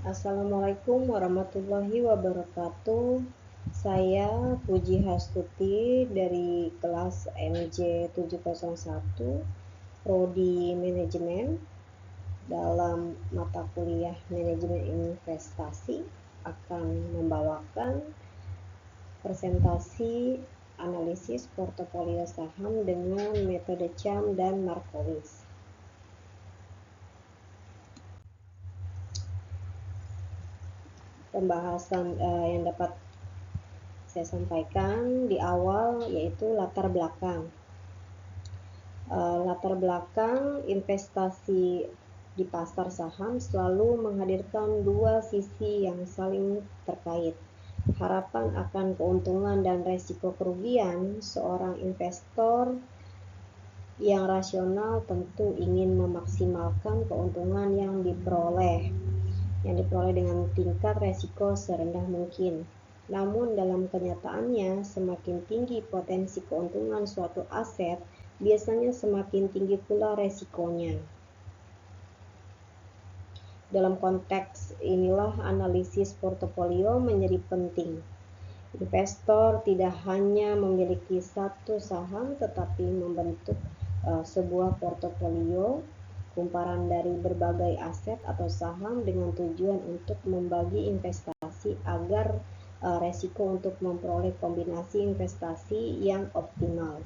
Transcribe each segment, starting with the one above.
Assalamualaikum warahmatullahi wabarakatuh. Saya Puji Hastuti dari kelas MJ 701 Prodi Manajemen. Dalam mata kuliah Manajemen Investasi akan membawakan presentasi analisis portofolio saham dengan metode CAM dan Markowitz. Pembahasan yang dapat saya sampaikan di awal yaitu latar belakang. Latar belakang investasi di pasar saham selalu menghadirkan dua sisi yang saling terkait. Harapan akan keuntungan dan resiko kerugian seorang investor yang rasional tentu ingin memaksimalkan keuntungan yang diperoleh dengan tingkat resiko serendah mungkin. Namun dalam kenyataannya, semakin tinggi potensi keuntungan suatu aset, biasanya semakin tinggi pula resikonya. Dalam konteks inilah analisis portofolio menjadi penting. Investor tidak hanya memiliki satu saham tetapi membentuk sebuah portofolio kumparan dari berbagai aset atau saham dengan tujuan untuk membagi investasi agar resiko untuk memperoleh kombinasi investasi yang optimal.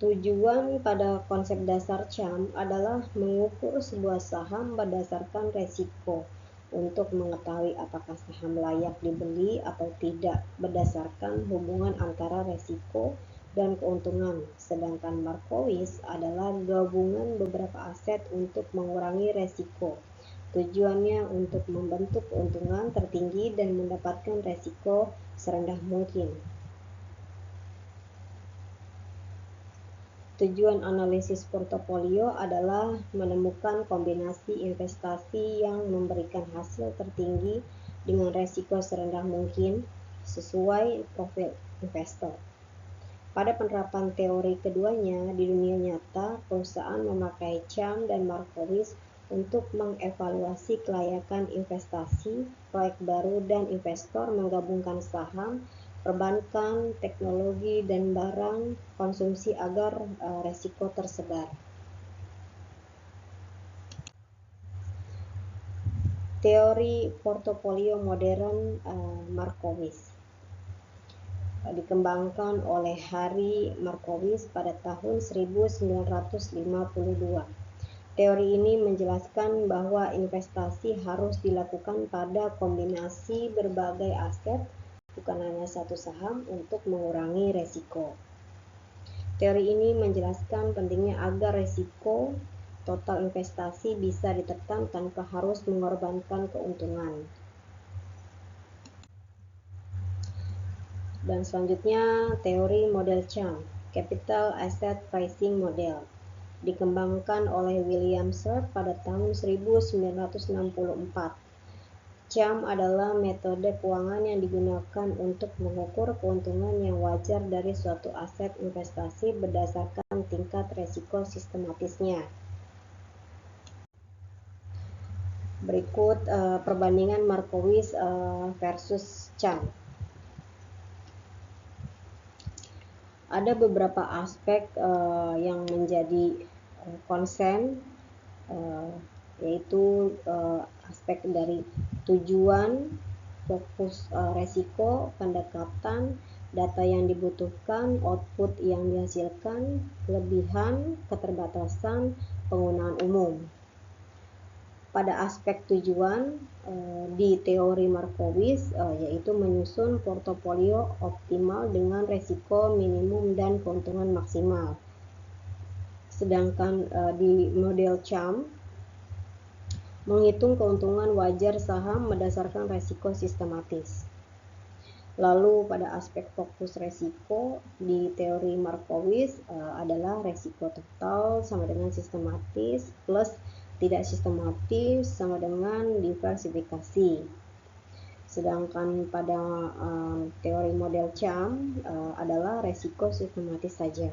Tujuan pada konsep dasar CAM adalah mengukur sebuah saham berdasarkan resiko untuk mengetahui apakah saham layak dibeli atau tidak berdasarkan hubungan antara resiko dan keuntungan. Sedangkan Markowitz adalah gabungan beberapa aset untuk mengurangi resiko. Tujuannya untuk membentuk keuntungan tertinggi dan mendapatkan resiko serendah mungkin. Tujuan analisis portofolio adalah menemukan kombinasi investasi yang memberikan hasil tertinggi dengan resiko serendah mungkin sesuai profil investor. Pada penerapan teori keduanya di dunia nyata, perusahaan memakai CAM dan Markowitz untuk mengevaluasi kelayakan investasi, proyek baru, dan investor menggabungkan saham, perbankan, teknologi, dan barang konsumsi agar resiko tersebar. Teori portofolio modern Markowitz dikembangkan oleh Harry Markowitz pada tahun 1952. Teori ini menjelaskan bahwa investasi harus dilakukan pada kombinasi berbagai aset, bukan hanya satu saham, untuk mengurangi resiko. Teori ini menjelaskan pentingnya agar resiko total investasi bisa ditekan tanpa harus mengorbankan keuntungan. Dan selanjutnya teori model CAM, Capital Asset Pricing Model, dikembangkan oleh William Sharpe pada tahun 1964. CAM adalah metode keuangan yang digunakan untuk mengukur keuntungan yang wajar dari suatu aset investasi berdasarkan tingkat resiko sistematisnya. Berikut perbandingan Markowitz versus CAM. Ada beberapa aspek yang menjadi konsen, yaitu aspek dari tujuan, fokus resiko, pendekatan, data yang dibutuhkan, output yang dihasilkan, kelebihan, keterbatasan, penggunaan umum. Pada aspek tujuan di teori Markowitz yaitu menyusun portofolio optimal dengan resiko minimum dan keuntungan maksimal. Sedangkan di model CAM menghitung keuntungan wajar saham berdasarkan resiko sistematis. Lalu pada aspek fokus resiko di teori Markowitz adalah resiko total sama dengan sistematis plus tidak sistematis sama dengan diversifikasi. Sedangkan pada teori model CAM adalah resiko sistematis saja.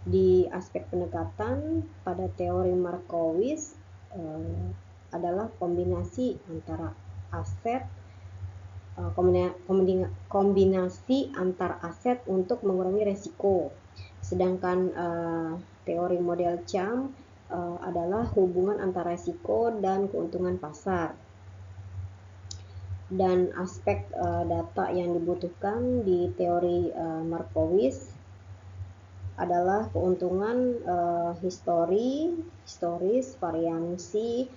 Di aspek pendekatan pada teori Markowitz adalah kombinasi antara aset kombinasi antar aset untuk mengurangi resiko. Sedangkan teori model CAM adalah hubungan antara resiko dan keuntungan pasar. Dan aspek data yang dibutuhkan di teori Markowitz adalah keuntungan historis, variansi,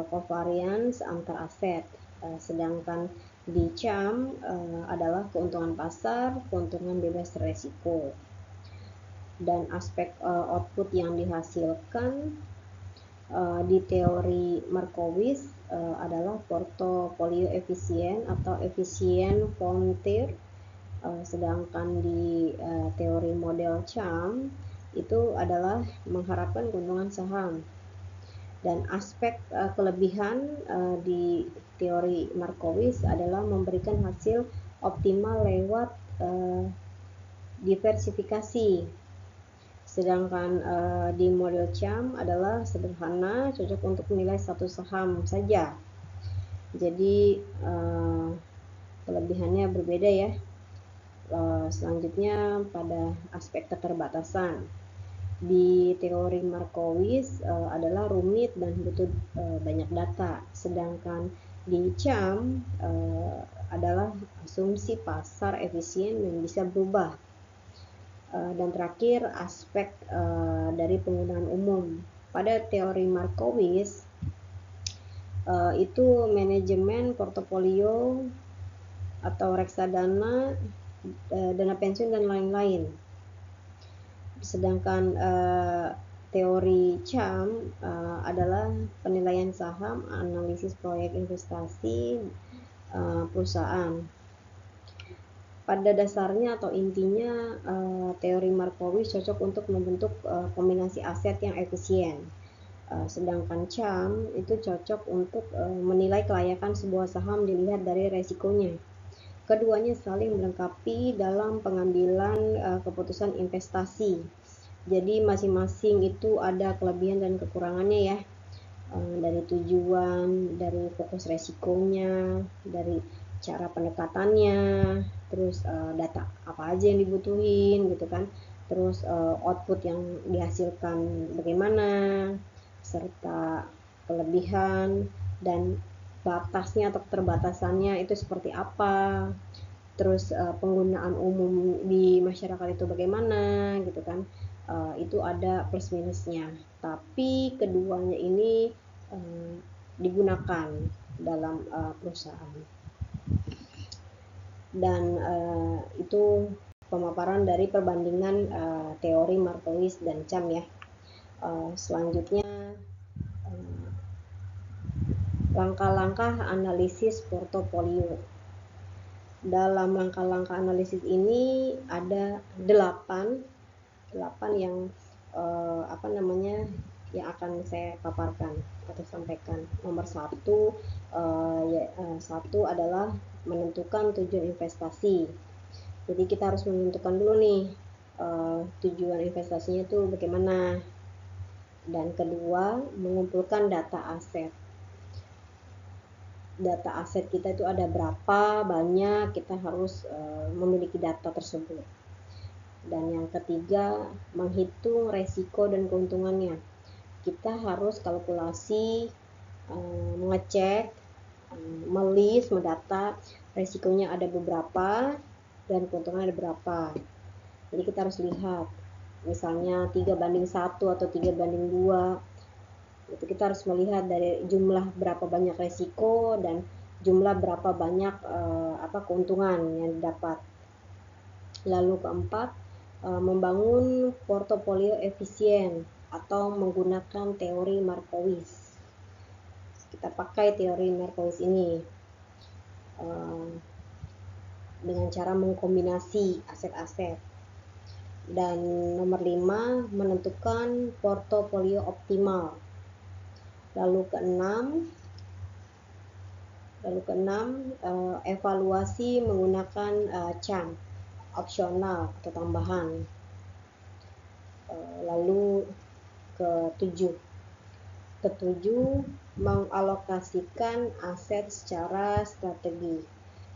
covariance antar aset. Sedangkan di CAM adalah keuntungan pasar, keuntungan bebas resiko. Dan aspek output yang dihasilkan di teori Markowitz adalah portofolio efisien atau efisien frontier. Sedangkan di teori model CAM itu adalah mengharapkan keuntungan saham. Dan aspek kelebihan di teori Markowitz adalah memberikan hasil optimal lewat diversifikasi. Sedangkan di model CAM adalah sederhana, cocok untuk menilai satu saham saja. Jadi kelebihannya berbeda ya. Selanjutnya pada aspek keterbatasan. Di teori Markowitz adalah rumit dan butuh banyak data. Sedangkan di CAM adalah asumsi pasar efisien yang bisa berubah. Dan terakhir aspek dari penggunaan umum. Pada teori Markowitz itu manajemen portofolio atau reksadana, dana pensiun dan lain-lain. Sedangkan teori CAM adalah penilaian saham, analisis proyek investasi perusahaan. Pada dasarnya atau intinya teori Markowitz cocok untuk membentuk kombinasi aset yang efisien. Sedangkan CAM itu cocok untuk menilai kelayakan sebuah saham dilihat dari resikonya. Keduanya saling melengkapi dalam pengambilan keputusan investasi. Jadi masing-masing itu ada kelebihan dan kekurangannya ya. Dari tujuan, dari fokus resikonya, dari cara pendekatannya, terus data apa aja yang dibutuhin gitu kan, terus output yang dihasilkan bagaimana, serta kelebihan dan batasnya atau keterbatasannya itu seperti apa, terus penggunaan umum di masyarakat itu bagaimana gitu kan. Itu ada plus minusnya, tapi keduanya ini digunakan dalam perusahaan. Dan itu pemaparan dari perbandingan teori Markowitz dan CAM ya. Selanjutnya langkah-langkah analisis portofolio. Dalam langkah-langkah analisis ini ada 8 yang yang akan saya paparkan atau sampaikan. Nomor 1 adalah menentukan tujuan investasi. Jadi kita harus menentukan dulu nih tujuan investasinya itu bagaimana. Dan kedua, mengumpulkan data aset. Data aset kita itu ada berapa banyak, kita harus memiliki data tersebut. Dan yang ketiga, menghitung resiko dan keuntungannya. Kita harus kalkulasi, mengecek, melist, mendata resikonya ada beberapa dan keuntungan ada berapa. Jadi kita harus lihat, misalnya 3:1 atau 3:2. Itu kita harus melihat dari jumlah berapa banyak resiko dan jumlah berapa banyak keuntungan yang didapat. Lalu keempat, membangun portofolio efisien atau menggunakan teori Markowitz. Kita pakai teori Markowitz ini dengan cara mengkombinasi aset-aset. Dan nomor 5, menentukan portofolio optimal. Lalu keenam, evaluasi menggunakan CAM opsional atau tambahan. ketujuh. Ketujuh, mengalokasikan aset secara strategi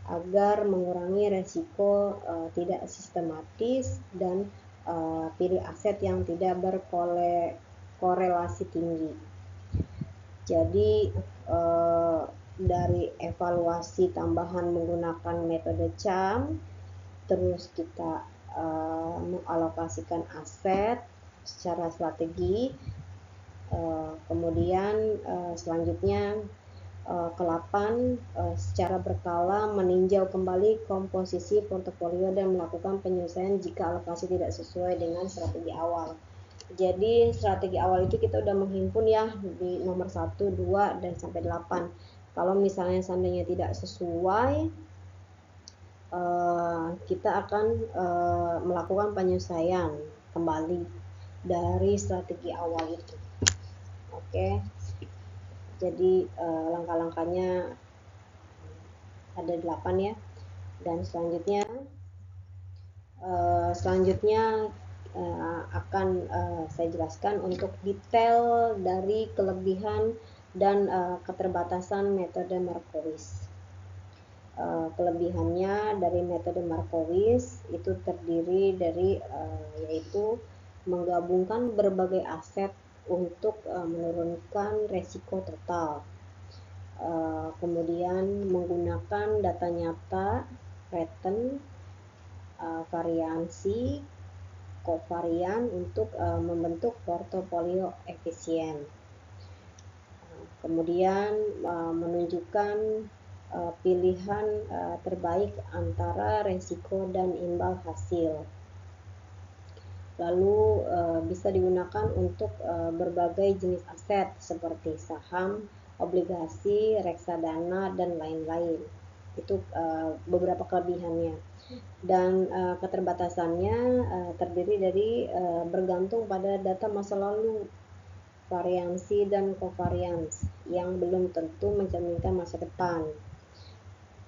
agar mengurangi resiko tidak sistematis dan pilih aset yang tidak berkorelasi tinggi. Jadi dari evaluasi tambahan menggunakan metode CAM, terus kita mengalokasikan aset secara strategi. Kemudian selanjutnya ke-8, secara berkala meninjau kembali komposisi portofolio dan melakukan penyelesaian jika alokasi tidak sesuai dengan strategi awal. Jadi strategi awal itu kita udah menghimpun ya di nomor 1, 2, dan sampai 8. Kalau misalnya seandainya tidak sesuai, kita akan melakukan penyesuaian kembali dari strategi awal itu. Oke, jadi langkah-langkahnya ada 8 ya. Dan selanjutnya akan saya jelaskan untuk detail dari kelebihan dan keterbatasan metode Markowitz. Kelebihannya dari metode Markowitz itu terdiri dari yaitu menggabungkan berbagai aset untuk menurunkan resiko total. Kemudian menggunakan data nyata, return, variansi, kovarian untuk membentuk portofolio efisien. Kemudian menunjukkan pilihan terbaik antara resiko dan imbal hasil. Lalu bisa digunakan untuk berbagai jenis aset seperti saham, obligasi, reksadana, dan lain-lain. Itu beberapa kelebihannya. Dan keterbatasannya terdiri dari bergantung pada data masa lalu, variansi dan kovarians yang belum tentu mencerminkan masa depan.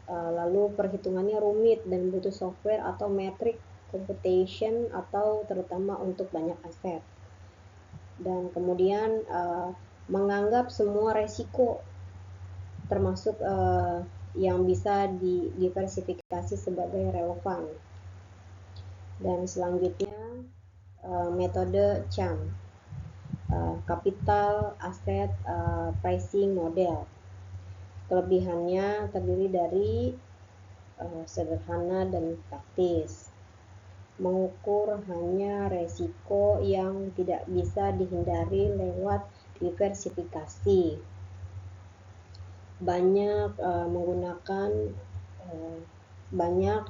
Lalu perhitungannya rumit dan butuh software atau metrik computation atau terutama untuk banyak aset. Dan kemudian menganggap semua resiko termasuk yang bisa didiversifikasi sebagai relevan. Dan selanjutnya metode CAM, capital asset pricing model. Kelebihannya terdiri dari sederhana dan praktis, mengukur hanya resiko yang tidak bisa dihindari lewat diversifikasi, banyak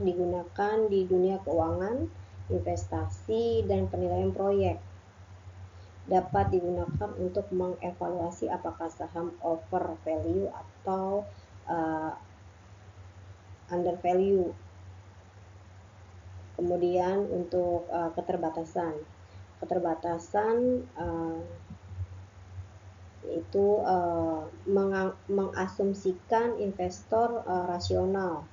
digunakan di dunia keuangan, investasi, dan penilaian proyek. Dapat digunakan untuk mengevaluasi apakah saham over value atau under value. Kemudian untuk keterbatasan yaitu mengasumsikan investor rasional.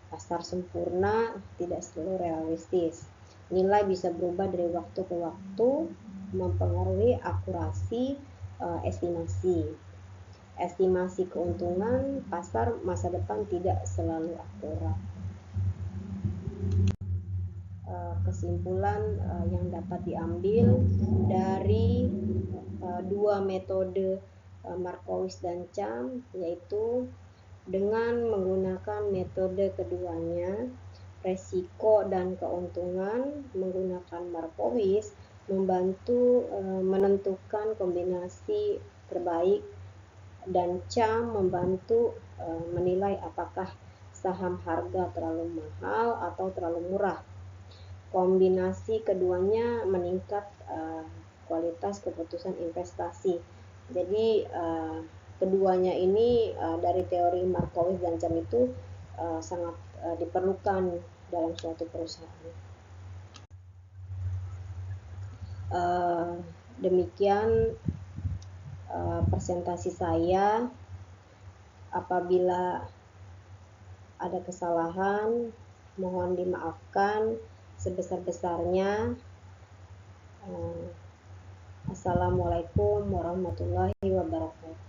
Pasar sempurna tidak selalu realistis. Nilai bisa berubah dari waktu ke waktu, mempengaruhi akurasi estimasi. Estimasi keuntungan pasar masa depan tidak selalu akurat. Kesimpulan yang dapat diambil dari dua metode Markowitz dan CAM, yaitu dengan menggunakan metode keduanya, resiko dan keuntungan menggunakan Markowitz membantu menentukan kombinasi terbaik, dan CAM membantu menilai apakah saham harga terlalu mahal atau terlalu murah. Kombinasi keduanya meningkat kualitas keputusan investasi. Jadi keduanya ini dari teori Markowitz dan CAM itu sangat diperlukan dalam suatu perusahaan. Demikian presentasi saya. Apabila ada kesalahan, mohon dimaafkan sebesar-besarnya. Wassalamualaikum warahmatullahi wabarakatuh.